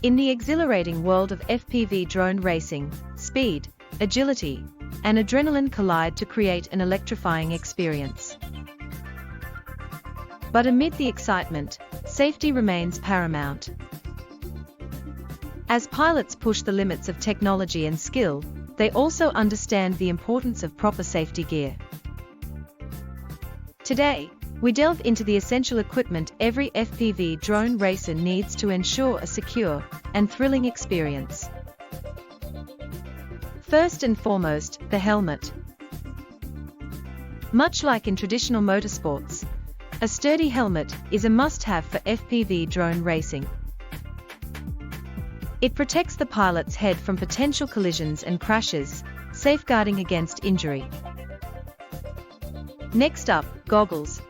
In the exhilarating world of FPV drone racing, speed, agility, and adrenaline collide to create an electrifying experience. But amid the excitement, safety remains paramount. As pilots push the limits of technology and skill, they also understand the importance of proper safety gear. Today, we delve into the essential equipment every FPV drone racer needs to ensure a secure and thrilling experience. First and foremost, the helmet. Much like in traditional motorsports, a sturdy helmet is a must-have for FPV drone racing. It protects the pilot's head from potential collisions and crashes, safeguarding against injury. Next up, goggles.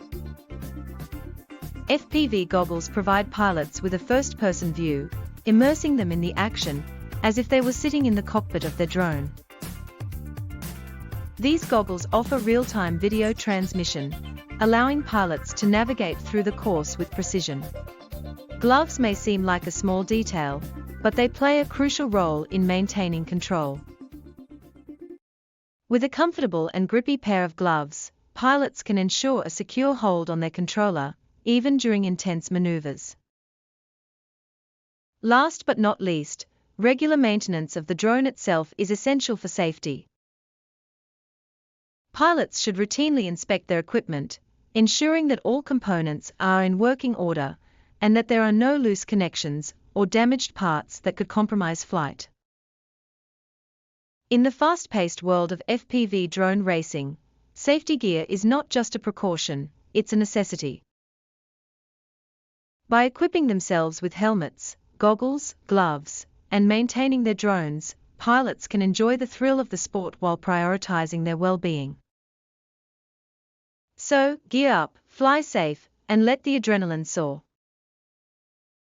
FPV goggles provide pilots with a first-person view, immersing them in the action, as if they were sitting in the cockpit of their drone. These goggles offer real-time video transmission, allowing pilots to navigate through the course with precision. Gloves may seem like a small detail, but they play a crucial role in maintaining control. With a comfortable and grippy pair of gloves, pilots can ensure a secure hold on their controller, even during intense maneuvers. Last but not least, regular maintenance of the drone itself is essential for safety. Pilots should routinely inspect their equipment, ensuring that all components are in working order and that there are no loose connections or damaged parts that could compromise flight. In the fast-paced world of FPV drone racing, safety gear is not just a precaution, it's a necessity. By equipping themselves with helmets, goggles, gloves, and maintaining their drones, pilots can enjoy the thrill of the sport while prioritizing their well-being. So, gear up, fly safe, and let the adrenaline soar.